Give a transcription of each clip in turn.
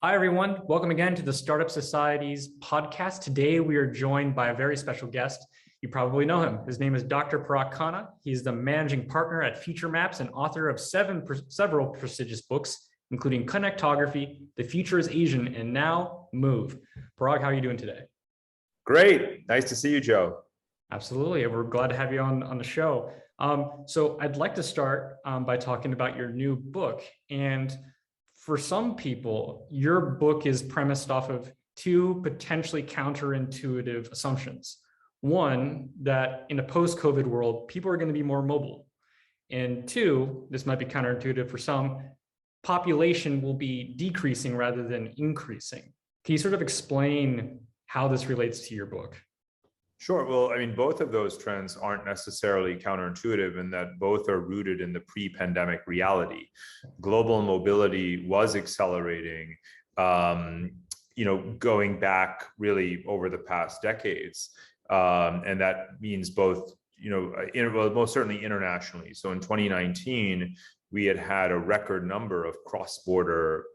Hi, everyone. Welcome again to the Startup Society's podcast. Today, we are joined by a very special guest. You probably know him. His name is Dr. Parag Khanna. He's the managing partner at Future Maps and author of several prestigious books, including Connectography, The Future is Asian, and now Move. Parag, how are you doing today? Great. Nice to see you, Joe. Absolutely. We're glad to have you on the show. So I'd like to start by talking about your new book. And for some people, your book is premised off of two potentially counterintuitive assumptions. One, that in a post-COVID world, people are going to be more mobile. And two, this might be counterintuitive for some, population will be decreasing rather than increasing. Can you sort of explain how this relates to your book? Sure. Well, I mean, both of those trends aren't necessarily counterintuitive in that both are rooted in the pre-pandemic reality. Global mobility was accelerating, going back really over the past decades. And that means both, most certainly internationally. So in 2019, we had a record number of cross-border,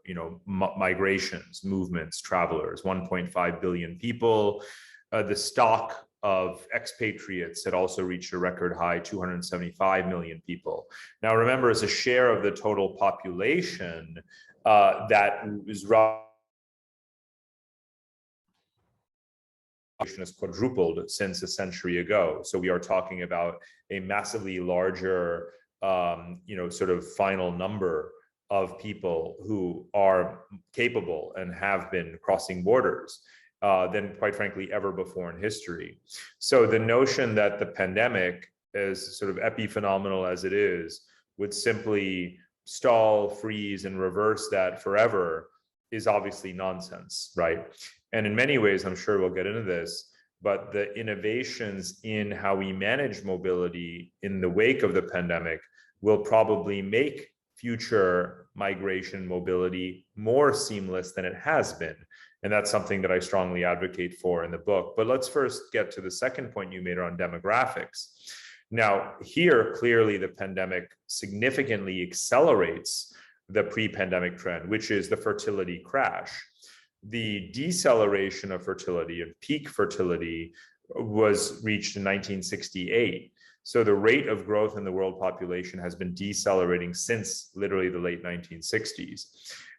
migrations, movements, travelers, 1.5 billion people. The stock of expatriates had also reached a record high, 275 million people. Now, remember, as a share of the total population, that is has quadrupled since a century ago. So we are talking about a massively larger, sort of final number of people who are capable and have been crossing borders than, quite frankly, ever before in history. So the notion that the pandemic, as sort of epiphenomenal as it is, would simply stall, freeze, and reverse that forever is obviously nonsense, right? And in many ways, I'm sure we'll get into this, but the innovations in how we manage mobility in the wake of the pandemic will probably make future migration mobility more seamless than it has been. And that's something that I strongly advocate for in the book. But let's first get to the second point you made on demographics. Now, here, clearly, the pandemic significantly accelerates the pre-pandemic trend, which is the fertility crash. The deceleration of fertility and peak fertility was reached in 1968. So the rate of growth in the world population has been decelerating since literally the late 1960s.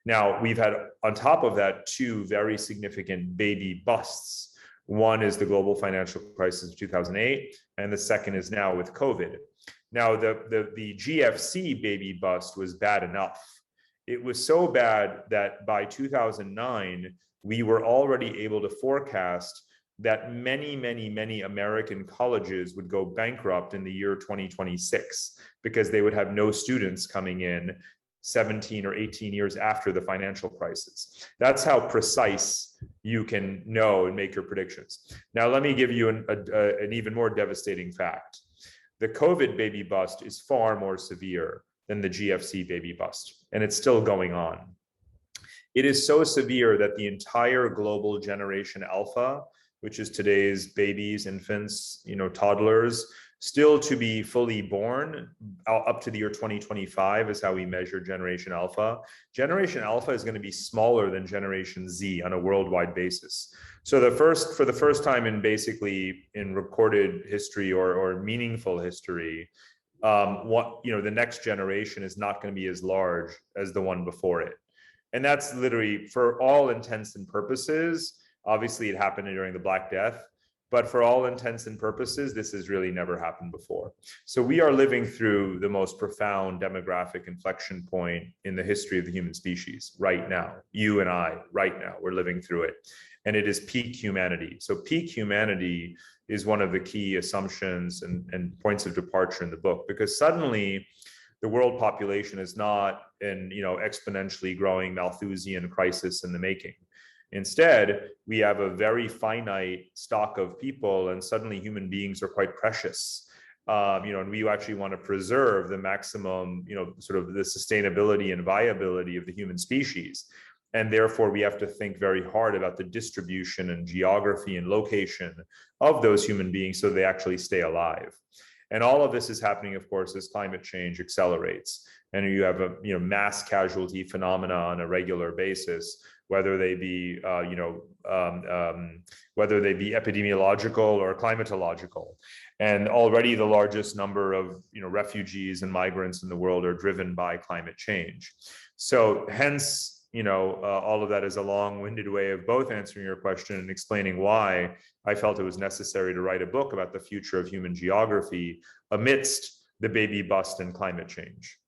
Now, we've had, on top of that, two very significant baby busts. One is the global financial crisis of 2008, and the second is now with COVID. Now, the GFC baby bust was bad enough. It was so bad that by 2009, we were already able to forecast that many American colleges would go bankrupt in the year 2026 because they would have no students coming in 17 or 18 years after the financial crisis. That's how precise you can know and make your predictions. Now, let me give you an even more devastating fact. The COVID baby bust is far more severe than the GFC baby bust, and it's still going on. It is so severe that the entire global generation Alpha, which is today's babies, infants, toddlers, still to be fully born up to the year 2025 is how we measure Generation Alpha. Generation Alpha is going to be smaller than Generation Z on a worldwide basis. So for the first time in recorded history or meaningful history, the next generation is not going to be as large as the one before it. And that's literally, for all intents and purposes, obviously it happened during the Black Death, but for all intents and purposes, this has really never happened before. So we are living through the most profound demographic inflection point in the history of the human species right now. You and I, right now, we're living through it. And it is peak humanity. So peak humanity is one of the key assumptions and points of departure in the book, because suddenly the world population is not an exponentially growing Malthusian crisis in the making. Instead, we have a very finite stock of people, and suddenly human beings are quite precious. And we actually want to preserve the maximum, sort of the sustainability and viability of the human species. And therefore, we have to think very hard about the distribution and geography and location of those human beings so they actually stay alive. And all of this is happening, of course, as climate change accelerates. and you have a mass casualty phenomena on a regular basis, whether they be whether they be epidemiological or climatological. And already the largest number of refugees and migrants in the world are driven by climate change. So hence, all of that is a long-winded way of both answering your question and explaining why I felt it was necessary to write a book about the future of human geography amidst the baby bust and climate change.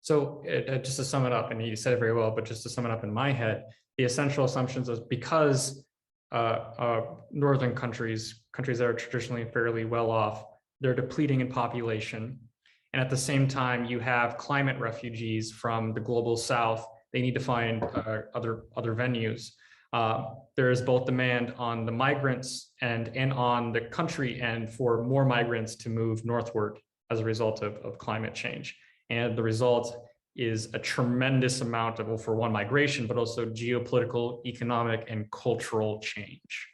So just to sum it up, and you said it very well, but just to sum it up in my head, the essential assumptions is because northern countries that are traditionally fairly well off, they're depleting in population. And at the same time, you have climate refugees from the global south. They need to find other venues. There is both demand on the migrants and on the country end for more migrants to move northward as a result of climate change. And the result is a tremendous amount of, well, for one, migration, but also geopolitical, economic, and cultural change.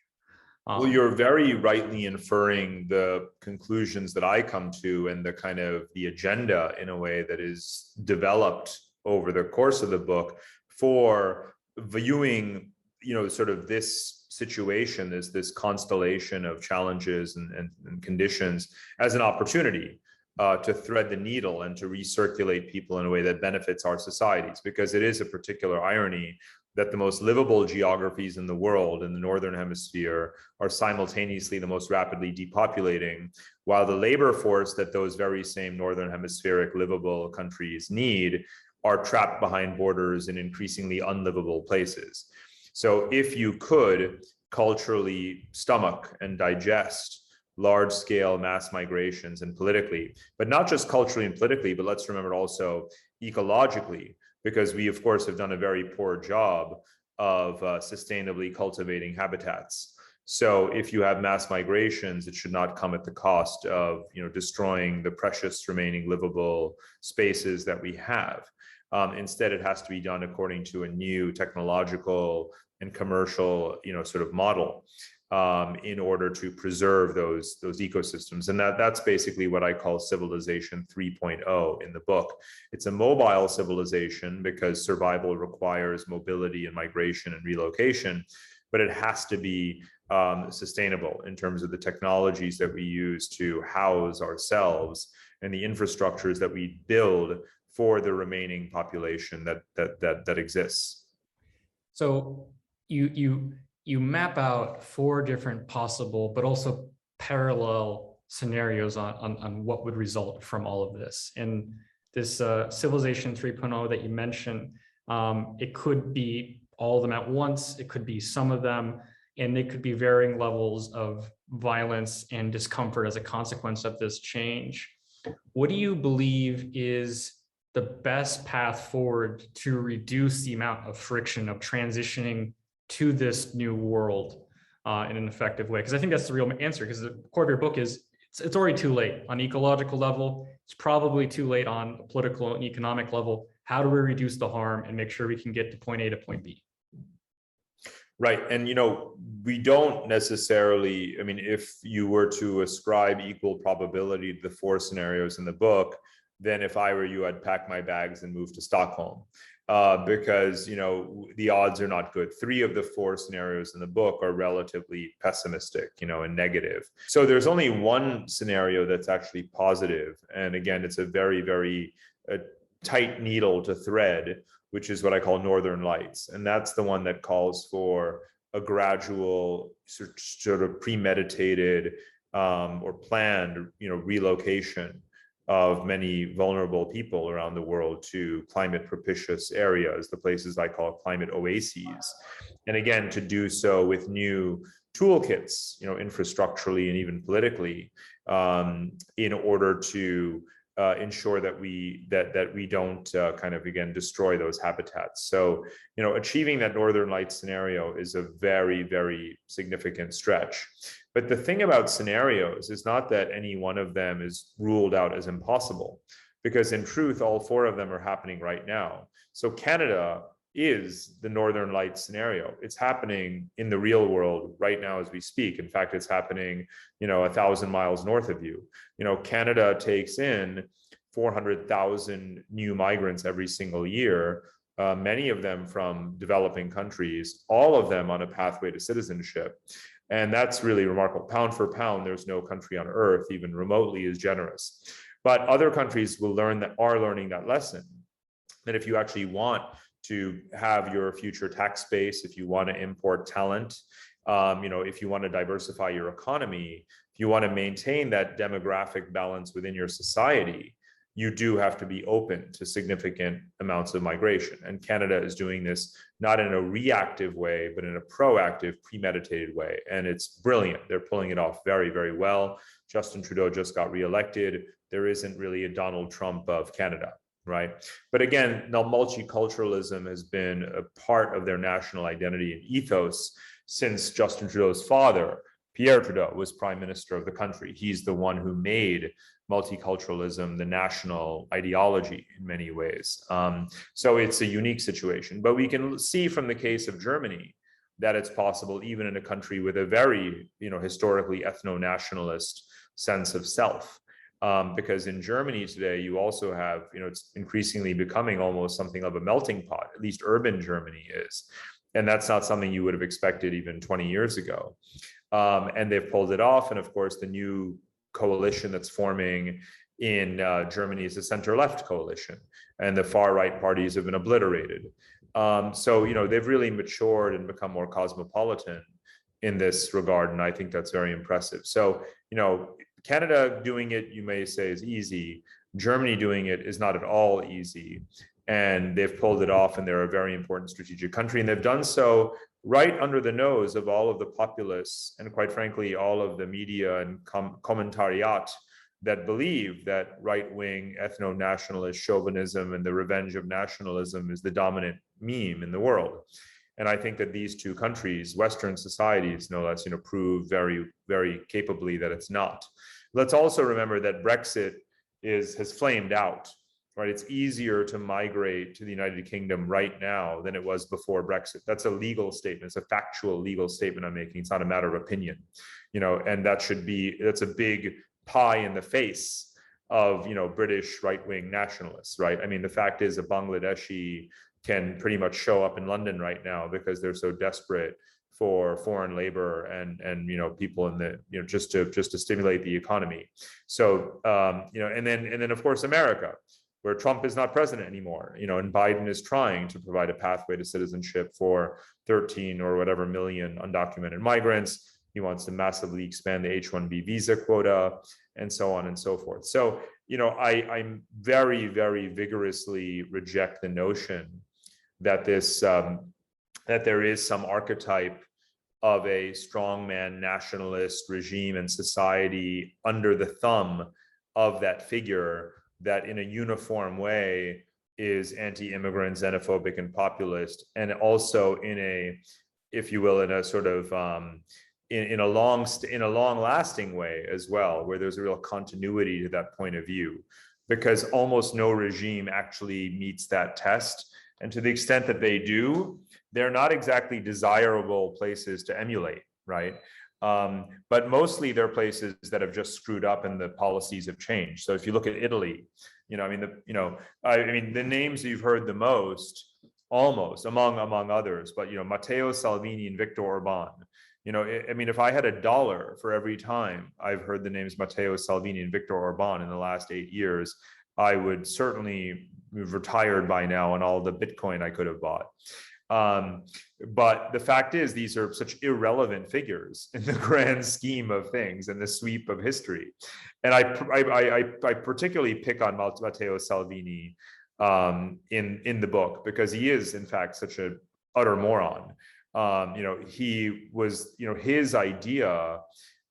Well, you're very rightly inferring the conclusions that I come to and the kind of the agenda in a way that is developed over the course of the book for viewing, sort of this situation, this constellation of challenges and conditions as an opportunity to thread the needle and to recirculate people in a way that benefits our societies, because it is a particular irony that the most livable geographies in the world in the Northern Hemisphere are simultaneously the most rapidly depopulating, while the labor force that those very same Northern Hemispheric livable countries need are trapped behind borders in increasingly unlivable places. So if you could culturally stomach and digest large-scale mass migrations and politically, but not just culturally and politically, but let's remember also ecologically, because we, of course, have done a very poor job of sustainably cultivating habitats. So if you have mass migrations, it should not come at the cost of destroying the precious remaining livable spaces that we have. Instead, it has to be done according to a new technological and commercial sort of model in order to preserve those ecosystems. And that's basically what I call civilization 3.0 in the book. It's a mobile civilization because survival requires mobility and migration and relocation, but it has to be sustainable in terms of the technologies that we use to house ourselves and the infrastructures that we build for the remaining population that exists. So you map out 4 different possible, but also parallel scenarios on what would result from all of this. And this civilization 3.0 that you mentioned, it could be all of them at once, it could be some of them, and they could be varying levels of violence and discomfort as a consequence of this change. What do you believe is the best path forward to reduce the amount of friction of transitioning to this new world in an effective way? Because I think that's the real answer, because the core of your book is it's already too late on ecological level. It's probably too late on a political and economic level. How do we reduce the harm and make sure we can get to point A to point B? Right. And, we don't necessarily, if you were to ascribe equal probability to the 4 scenarios in the book, then if I were you, I'd pack my bags and move to Stockholm. Because the odds are not good. 3 of the 4 scenarios in the book are relatively pessimistic, and negative. So there's only one scenario that's actually positive, and again, it's a very, very tight needle to thread, which is what I call Northern Lights, and that's the one that calls for a gradual, sort of premeditated or planned, relocation of many vulnerable people around the world to climate propitious areas, the places I call climate oases. And again, to do so with new toolkits, infrastructurally and even politically, in order to ensure that we don't kind of, again, destroy those habitats. So, achieving that Northern Lights scenario is a very, very significant stretch. But the thing about scenarios is not that any one of them is ruled out as impossible, because in truth, all 4 of them are happening right now. So Canada is the Northern Lights scenario. It's happening in the real world right now as we speak. In fact, it's happening, 1,000 miles north of you. Canada takes in 400,000 new migrants every single year, many of them from developing countries, all of them on a pathway to citizenship. And that's really remarkable. Pound for pound, there's no country on earth, even remotely, as generous. But other countries will are learning that lesson, that if you actually want to have your future tax base, if you want to import talent, if you want to diversify your economy, if you want to maintain that demographic balance within your society, you do have to be open to significant amounts of migration. And Canada is doing this not in a reactive way, but in a proactive, premeditated way. And it's brilliant. They're pulling it off very, very well. Justin Trudeau just got reelected. There isn't really a Donald Trump of Canada, right? But again, now multiculturalism has been a part of their national identity and ethos since Justin Trudeau's father, Pierre Trudeau, was prime minister of the country. He's the one who made multiculturalism the national ideology in many ways. So it's a unique situation. But we can see from the case of Germany that it's possible even in a country with a very, historically ethno-nationalist sense of self. Because in Germany today, you also have, it's increasingly becoming almost something of a melting pot, at least urban Germany is. And that's not something you would have expected even 20 years ago. And they've pulled it off. And of course, the new coalition that's forming in Germany is a center-left coalition, and the far-right parties have been obliterated. So, they've really matured and become more cosmopolitan in this regard. And I think that's very impressive. So, Canada doing it, you may say, is easy. Germany doing it is not at all easy. And they've pulled it off, and they're a very important strategic country. And they've done so right under the nose of all of the populists and, quite frankly, all of the media and commentariat that believe that right-wing ethno-nationalist chauvinism and the revenge of nationalism is the dominant meme in the world. And I think that these two countries, Western societies, no less, prove very, very capably that it's not. Let's also remember that Brexit has flamed out. Right, it's easier to migrate to the United Kingdom right now than it was before Brexit. That's a legal statement. It's a factual legal statement I'm making. It's not a matter of opinion, and that's a big pie in the face of, British right-wing nationalists, right? I mean, the fact is a Bangladeshi can pretty much show up in London right now because they're so desperate for foreign labor and people in the, just to stimulate the economy. So, and then of course, America, where Trump is not president anymore, and Biden is trying to provide a pathway to citizenship for 13 or whatever million undocumented migrants. He wants to massively expand the H-1B visa quota and so on and so forth. So, I'm very, very vigorously reject the notion that that there is some archetype of a strongman nationalist regime and society under the thumb of that figure that in a uniform way is anti-immigrant, xenophobic, and populist, and also in a, if you will, in a sort of in a long-lasting way as well, where there's a real continuity to that point of view, because almost no regime actually meets that test, and to the extent that they do, they're not exactly desirable places to emulate, right? But mostly they're places that have just screwed up and the policies have changed. So if you look at Italy, the names you've heard the most, almost among others, but Matteo Salvini and Viktor Orban. If I had $1 for every time I've heard the names Matteo Salvini and Viktor Orban in the last 8 years, I would certainly have retired by now on all the Bitcoin I could have bought. But the fact is, these are such irrelevant figures in the grand scheme of things and the sweep of history. And I particularly pick on Matteo Salvini in the book because he is, in fact, such an utter moron. He was, his idea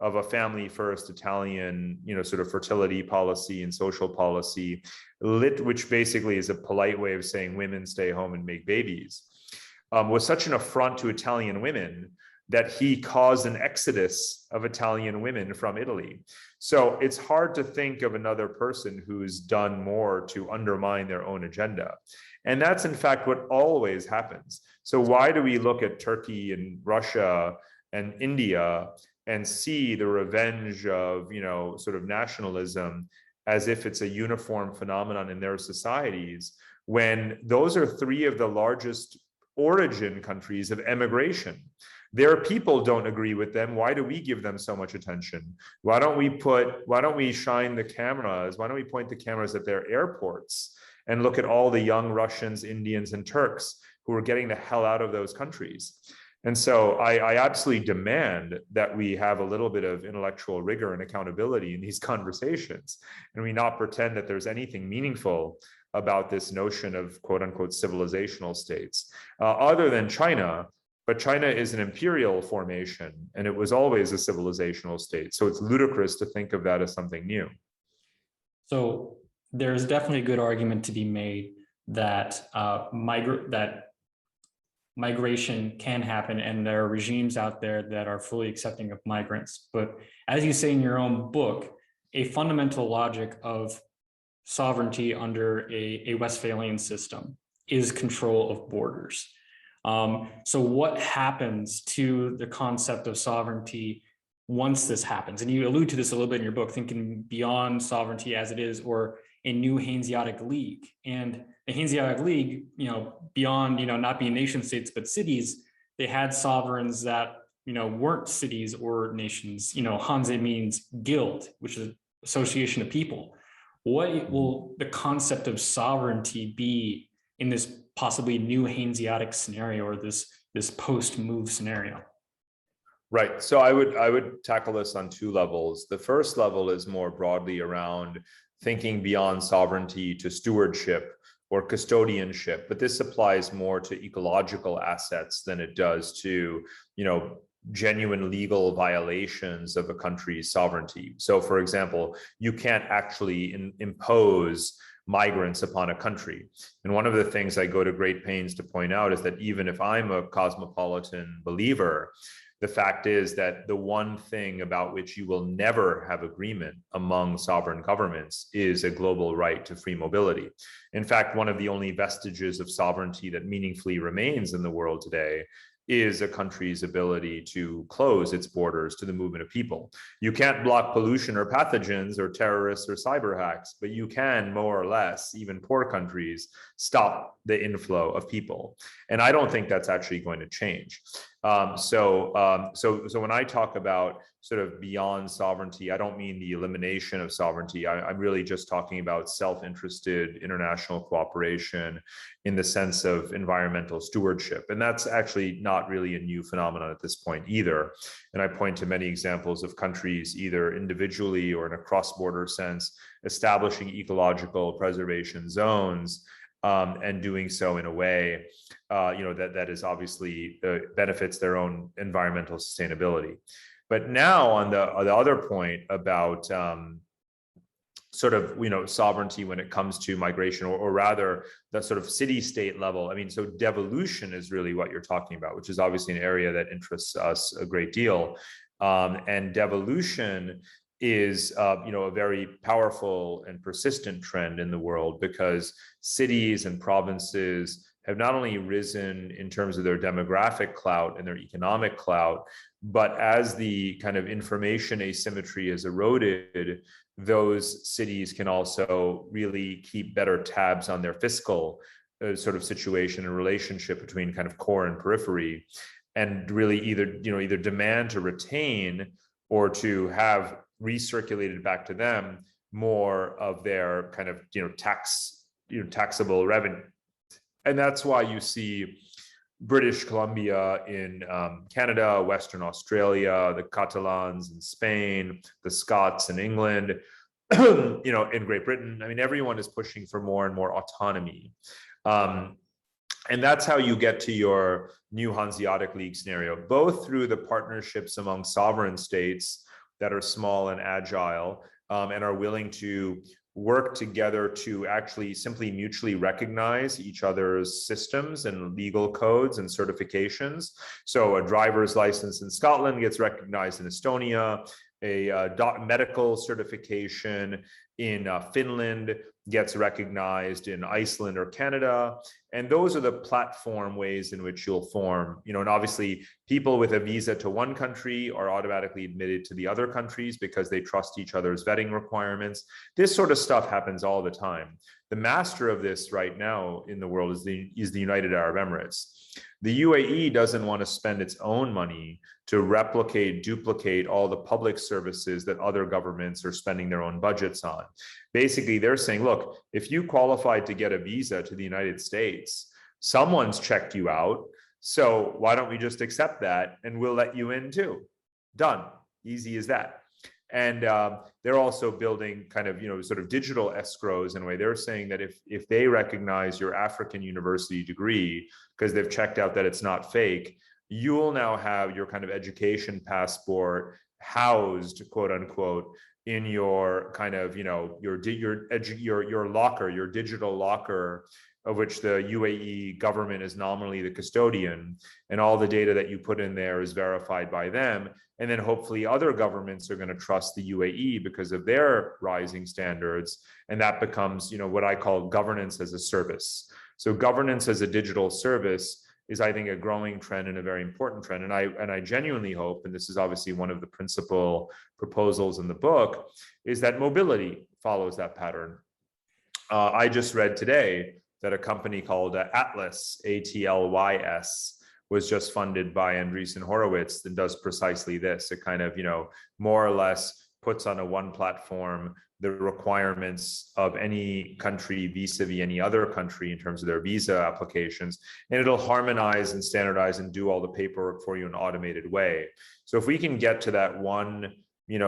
of a family-first Italian, sort of fertility policy and social policy, which basically is a polite way of saying women stay home and make babies. Was such an affront to Italian women that he caused an exodus of Italian women from Italy. So it's hard to think of another person who's done more to undermine their own agenda. And that's in fact what always happens. So why do we look at Turkey and Russia and India and see the revenge of, sort of nationalism as if it's a uniform phenomenon in their societies, when those are three of the largest origin countries of emigration. Their people don't agree with them. Why do we give them so much attention? Why don't we shine the cameras? Why don't we point the cameras at their airports and look at all the young Russians, Indians, and Turks who are getting the hell out of those countries? And so I absolutely demand that we have a little bit of intellectual rigor and accountability in these conversations, and we not pretend that there's anything meaningful about this notion of quote unquote civilizational states, other than China. But China is an imperial formation, and it was always a civilizational state. So it's ludicrous to think of that as something new. So there's definitely a good argument to be made that migration can happen, and there are regimes out there that are fully accepting of migrants. But as you say in your own book, a fundamental logic of sovereignty under a Westphalian system is control of borders. So what happens to the concept of sovereignty once this happens? And you allude to this a little bit in your book, thinking beyond sovereignty as it is, or a new Hanseatic League. And the Hanseatic League, beyond, not being nation states, but cities, they had sovereigns that, weren't cities or nations. Hanse means guild, which is association of people. What will the concept of sovereignty be in this possibly new Hanseatic scenario, or this post-move scenario? Right. So I would tackle this on two levels. The first level is more broadly around thinking beyond sovereignty to stewardship or custodianship, but this applies more to ecological assets than it does to, genuine legal violations of a country's sovereignty. So, for example, you can't actually impose migrants upon a country. And one of the things I go to great pains to point out is that even if I'm a cosmopolitan believer, the fact is that the one thing about which you will never have agreement among sovereign governments is a global right to free mobility. In fact, one of the only vestiges of sovereignty that meaningfully remains in the world today is a country's ability to close its borders to the movement of people. You can't block pollution or pathogens or terrorists or cyber hacks, but you can more or less, even poor countries, stop the inflow of people. And I don't think that's actually going to change. So when I talk about sort of beyond sovereignty, I don't mean the elimination of sovereignty. I'm really just talking about self-interested international cooperation in the sense of environmental stewardship. And that's actually not really a new phenomenon at this point either. And I point to many examples of countries, either individually or in a cross-border sense, establishing ecological preservation zones, and doing so in a way that is obviously benefits their own environmental sustainability. But now on the other point about sovereignty when it comes to migration, or rather the sort of city-state level. I mean, so devolution is really what you're talking about, which is obviously an area that interests us a great deal. And devolution is a very powerful and persistent trend in the world, because cities and provinces have not only risen in terms of their demographic clout and their economic clout, but as the kind of information asymmetry has eroded, those cities can also really keep better tabs on their fiscal sort of situation and relationship between kind of core and periphery, and really either demand to retain or to have recirculated back to them more of their kind of taxable revenue. And that's why you see British Columbia in Canada, Western Australia, the Catalans in Spain, the Scots in England, in Great Britain. I mean, everyone is pushing for more and more autonomy. And that's how you get to your new Hanseatic League scenario, both through the partnerships among sovereign states that are small and agile, and are willing to work together to actually simply mutually recognize each other's systems and legal codes and certifications. So a driver's license in Scotland gets recognized in Estonia, a medical certification in Finland gets recognized in Iceland or Canada. And those are the platform ways in which you'll form, and obviously people with a visa to one country are automatically admitted to the other countries because they trust each other's vetting requirements. This sort of stuff happens all the time. The master of this right now in the world is the United Arab Emirates. The UAE doesn't want to spend its own money to replicate, duplicate all the public services that other governments are spending their own budgets on. Basically, they're saying, look, if you qualified to get a visa to the United States, someone's checked you out. So why don't we just accept that and we'll let you in too? Done. Easy as that. And they're also building kind of, sort of digital escrows in a way. They're saying that if they recognize your African university degree, because they've checked out that it's not fake, you will now have your kind of education passport housed, quote unquote, in your kind of, your locker, your digital locker, of which the UAE government is nominally the custodian, and all the data that you put in there is verified by them. And then hopefully other governments are going to trust the UAE because of their rising standards. And that becomes, what I call governance as a service. So governance as a digital service is, I think, a growing trend and a very important trend. And I genuinely hope, and this is obviously one of the principal proposals in the book, is that mobility follows that pattern. I just read today that a company called Atlas, ATLYS, was just funded by Andreessen Horowitz and does precisely this. It kind of, more or less puts on a one platform the requirements of any country vis-a-vis any other country in terms of their visa applications, and it'll harmonize and standardize and do all the paperwork for you in an automated way. So if we can get to that one,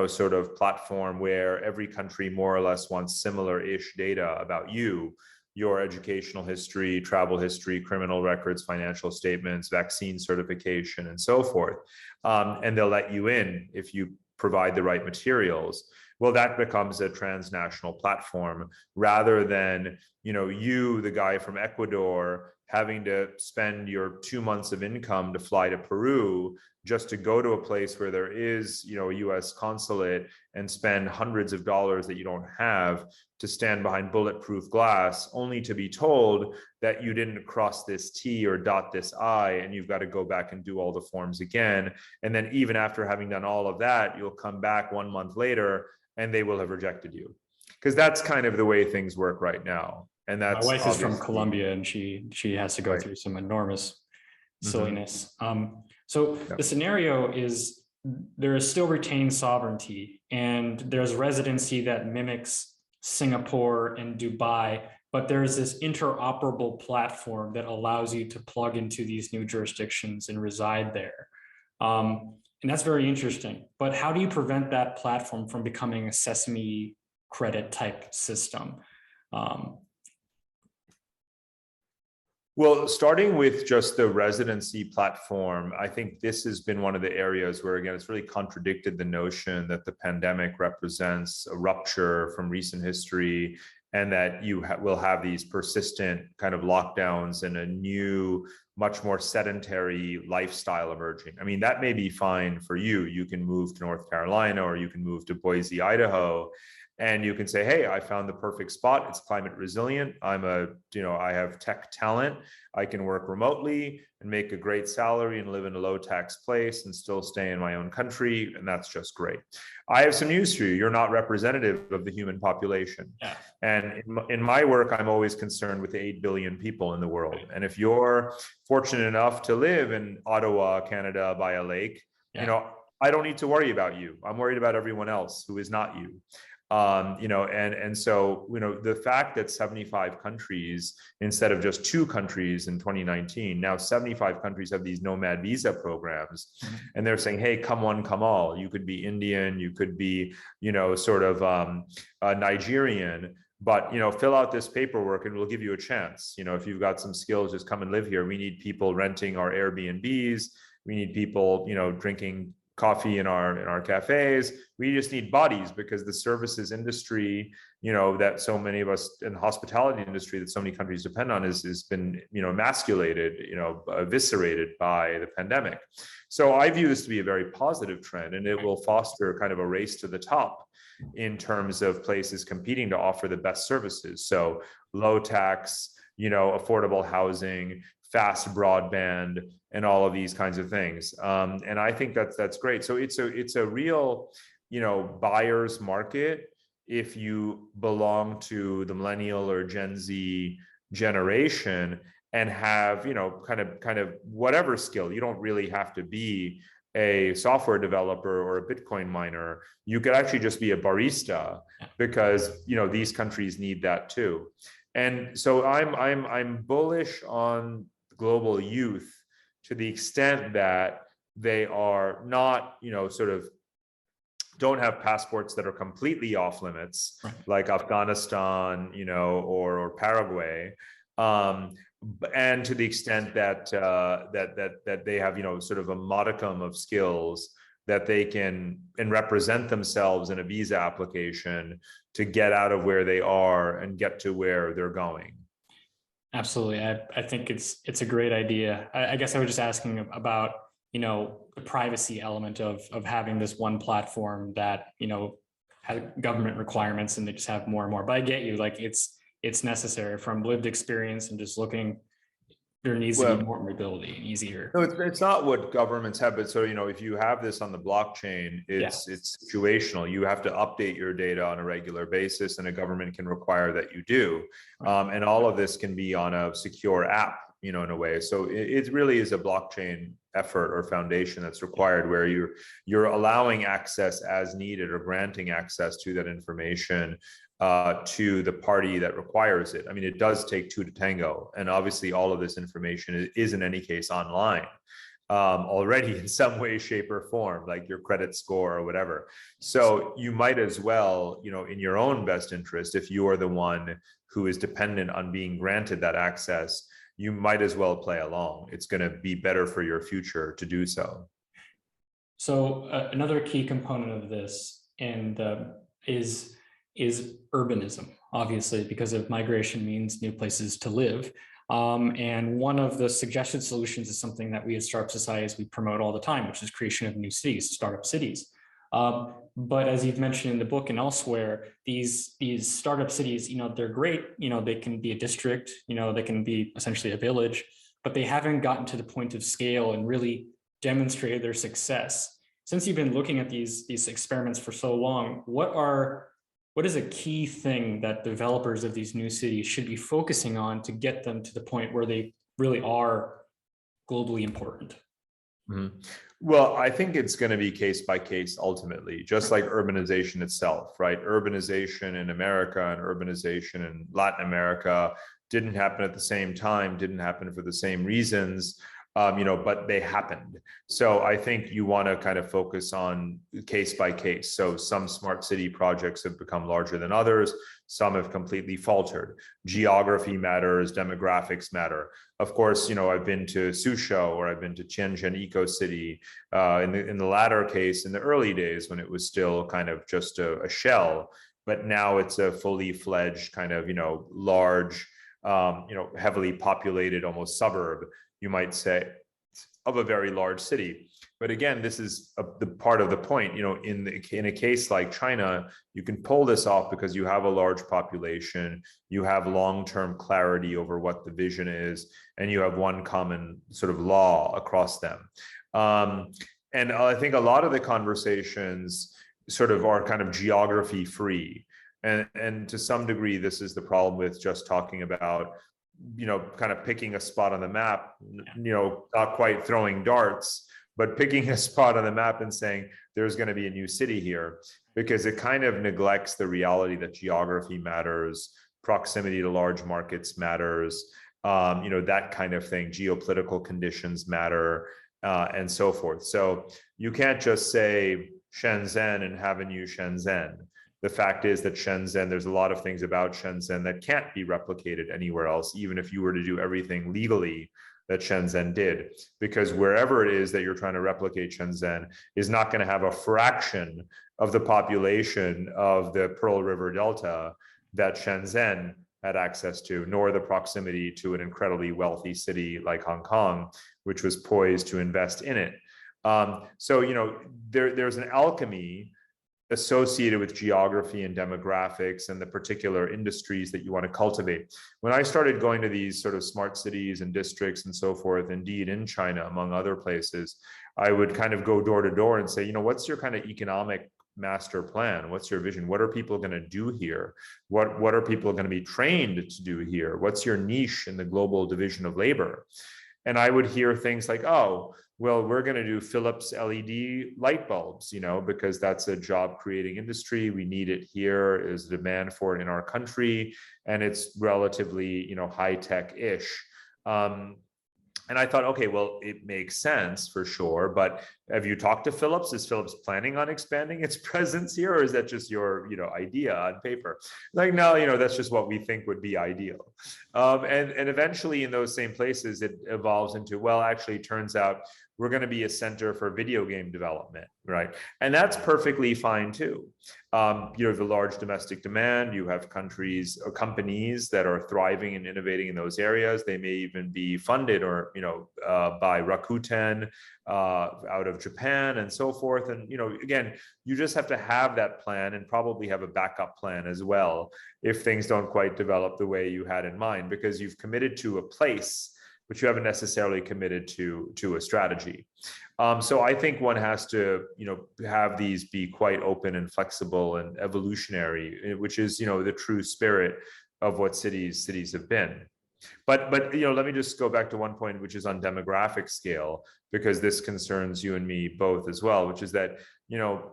sort of platform where every country more or less wants similar-ish data about you, your educational history, travel history, criminal records, financial statements, vaccine certification, and so forth. And they'll let you in if you provide the right materials. Well, that becomes a transnational platform rather than, you, the guy from Ecuador, having to spend your 2 months of income to fly to Peru just to go to a place where there is, a US consulate and spend hundreds of dollars that you don't have to stand behind bulletproof glass, only to be told that you didn't cross this T or dot this I, and you've got to go back and do all the forms again. And then even after having done all of that, you'll come back 1 month later and they will have rejected you. Because that's kind of the way things work right now. And that's my wife is from Colombia, and she has to go through some enormous silliness. So the scenario is there is still retained sovereignty, and there's residency that mimics Singapore and Dubai, but there's this interoperable platform that allows you to plug into these new jurisdictions and reside there. And that's very interesting. But how do you prevent that platform from becoming a Sesame credit type system? Well, starting with just the residency platform, I think this has been one of the areas where, again, it's really contradicted the notion that the pandemic represents a rupture from recent history and that you will have these persistent kind of lockdowns and a new, much more sedentary lifestyle emerging. I mean, that may be fine for you. You can move to North Carolina or you can move to Boise, Idaho, and you can say, hey, I found the perfect spot. It's climate resilient. I have tech talent. I can work remotely and make a great salary and live in a low tax place and still stay in my own country. And that's just great. I have some news for you. You're not representative of the human population. Yeah. And in my work, I'm always concerned with the 8 billion people in the world. And if you're fortunate enough to live in Ottawa, Canada, by a lake, I don't need to worry about you. I'm worried about everyone else who is not you. So the fact that 75 countries, instead of just 2 countries in 2019, now 75 countries have these Nomad visa programs, and they're saying, hey, come one, come all. You could be Indian, you could be, Nigerian, but, fill out this paperwork and we'll give you a chance. If you've got some skills, just come and live here. We need people renting our Airbnbs. We need people, drinking coffee in our cafes. We just need bodies, because the services industry, that so many of us in the hospitality industry that so many countries depend on has been, emasculated, eviscerated by the pandemic. So I view this to be a very positive trend, and it will foster kind of a race to the top in terms of places competing to offer the best services. So low tax, affordable housing, fast broadband, and all of these kinds of things. And I think that's great. So it's a real, buyer's market if you belong to the millennial or Gen Z generation and have, kind of whatever skill. You don't really have to be a software developer or a Bitcoin miner. You could actually just be a barista, because, these countries need that too. And so I'm bullish on global youth to the extent that they are not, sort of don't have passports that are completely off limits, like Afghanistan, or Paraguay, and to the extent that that they have, sort of a modicum of skills that they can and represent themselves in a visa application to get out of where they are and get to where they're going. Absolutely. I think it's a great idea. I guess I was just asking about, the privacy element of having this one platform that, has government requirements and they just have more and more. But I get you, like it's necessary from lived experience and just looking, there needs to be more mobility and easier. No, it's not what governments have, but so, if you have this on the blockchain, it's situational. You have to update your data on a regular basis, and a government can require that you do. And all of this can be on a secure app, in a way. So it really is a blockchain effort or foundation that's required, where you're allowing access as needed or granting access to that information to the party that requires it. I mean, it does take two to tango, and obviously all of this information is in any case online already in some way, shape, or form, like your credit score or whatever. So you might as well, in your own best interest, if you are the one who is dependent on being granted that access, you might as well play along. It's going to be better for your future to do so. So another key component of this is urbanism, obviously, because of migration means new places to live. And one of the suggested solutions is something that we at Startup Society we promote all the time, which is creation of new cities, startup cities. But as you've mentioned in the book and elsewhere, these startup cities, they're great. They can be a district, they can be essentially a village, but they haven't gotten to the point of scale and really demonstrated their success. Since you've been looking at these experiments for so long, what is a key thing that developers of these new cities should be focusing on to get them to the point where they really are globally important? Mm-hmm. Well, I think it's going to be case by case ultimately, just like urbanization itself, right? Urbanization in America and urbanization in Latin America didn't happen at the same time, didn't happen for the same reasons, but they happened. So I think you want to kind of focus on case by case. So some smart city projects have become larger than others. Some have completely faltered. Geography matters, demographics matter. Of course, I've been to Suzhou or I've been to Tianjin Eco City. In the latter case, in the early days when it was still kind of just a shell, but now it's a fully fledged kind of, large, heavily populated, almost suburb, you might say, of a very large city. But again, this is the part of the point, in a case like China, you can pull this off because you have a large population, you have long-term clarity over what the vision is, and you have one common sort of law across them. And I think a lot of the conversations sort of are kind of geography free. And to some degree, this is the problem with just talking about kind of picking a spot on the map, not quite throwing darts, but picking a spot on the map and saying, there's going to be a new city here, because it kind of neglects the reality that geography matters, proximity to large markets matters, that kind of thing, geopolitical conditions matter, and so forth. So you can't just say Shenzhen and have a new Shenzhen. The fact is that Shenzhen, there's a lot of things about Shenzhen that can't be replicated anywhere else, even if you were to do everything legally that Shenzhen did, because wherever it is that you're trying to replicate Shenzhen is not going to have a fraction of the population of the Pearl River Delta that Shenzhen had access to, nor the proximity to an incredibly wealthy city like Hong Kong, which was poised to invest in it. So, there's an alchemy associated with geography and demographics and the particular industries that you want to cultivate. When I started going to these sort of smart cities and districts and so forth, indeed in China, among other places, I would kind of go door to door and say, what's your kind of economic master plan? What's your vision? What are people going to do here? What are people going to be trained to do here? What's your niche in the global division of labor? And I would hear things like, oh, well, we're going to do Philips LED light bulbs, because that's a job creating industry. We need it here. There's a demand for it in our country. And it's relatively, high tech-ish. And I thought, okay, well, it makes sense for sure. But have you talked to Philips? Is Philips planning on expanding its presence here? Or is that just your, idea on paper? Like, no, that's just what we think would be ideal. And eventually in those same places, it evolves into, well, actually it turns out we're going to be a center for video game development, right? And that's perfectly fine too. You have the large domestic demand. You have countries or companies that are thriving and innovating in those areas. They may even be funded or, by Rakuten out of Japan and so forth. And, again, you just have to have that plan and probably have a backup plan as well if things don't quite develop the way you had in mind, because you've committed to a place but you haven't necessarily committed to a strategy. So I think one has to, have these be quite open and flexible and evolutionary, which is, the true spirit of what cities have been. But let me just go back to one point, which is on demographic scale, because this concerns you and me both as well, which is that,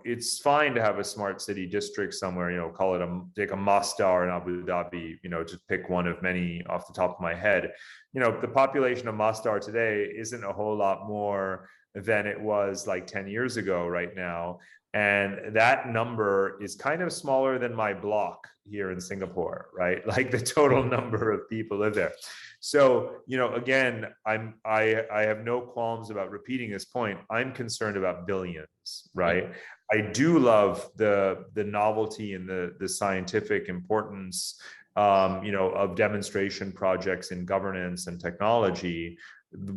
it's fine to have a smart city district somewhere, call it take a Masdar in Abu Dhabi, to pick one of many off the top of my head. The population of Masdar today isn't a whole lot more than it was like 10 years ago right now. And that number is kind of smaller than my block here in Singapore, right? Like the total number of people live there. So, again, I have no qualms about repeating this point. I'm concerned about billions, right? I do love the novelty and the scientific importance, of demonstration projects in governance and technology,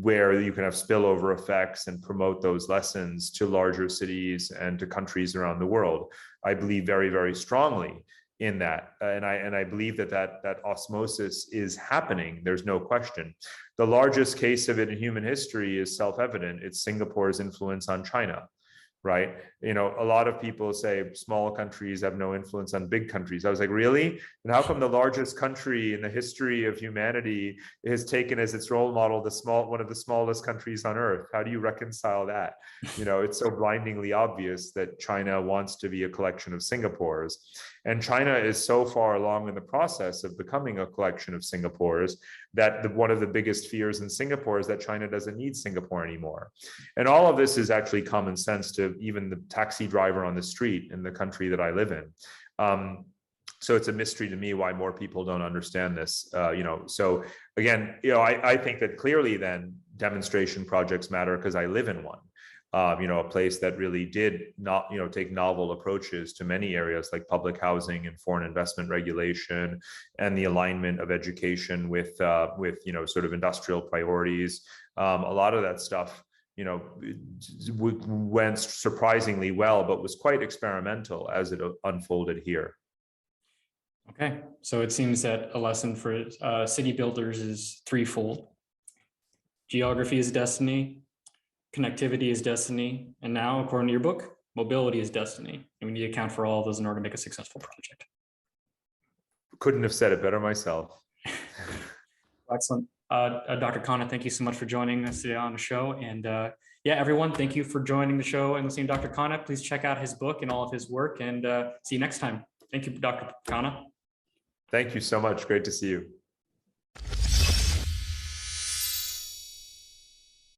where you can have spillover effects and promote those lessons to larger cities and to countries around the world. I believe very, very strongly in that. And I believe that osmosis is happening. There's no question. The largest case of it in human history is self-evident. It's Singapore's influence on China, right? A lot of people say small countries have no influence on big countries. I was like, really? And how come the largest country in the history of humanity has taken as its role model one of the smallest countries on earth? How do you reconcile that? It's so blindingly obvious that China wants to be a collection of Singapores, and China is so far along in the process of becoming a collection of Singapores that one of the biggest fears in Singapore is that China doesn't need Singapore anymore. And all of this is actually common sense to even the taxi driver on the street in the country that I live in. So it's a mystery to me why more people don't understand this. So again, I think that clearly then demonstration projects matter because I live in one. A place that really did not, take novel approaches to many areas like public housing and foreign investment regulation and the alignment of education with sort of industrial priorities. A lot of that stuff, went surprisingly well, but was quite experimental as it unfolded here. Okay, so it seems that a lesson for city builders is threefold. Geography is destiny. Connectivity is destiny. And now, according to your book, mobility is destiny. And we need to account for all of those in order to make a successful project. Couldn't have said it better myself. Excellent. Dr. Khanna, thank you so much for joining us today on the show. And everyone, thank you for joining the show and listening to Dr. Khanna. Please check out his book and all of his work, and see you next time. Thank you, Dr. Khanna. Thank you so much. Great to see you.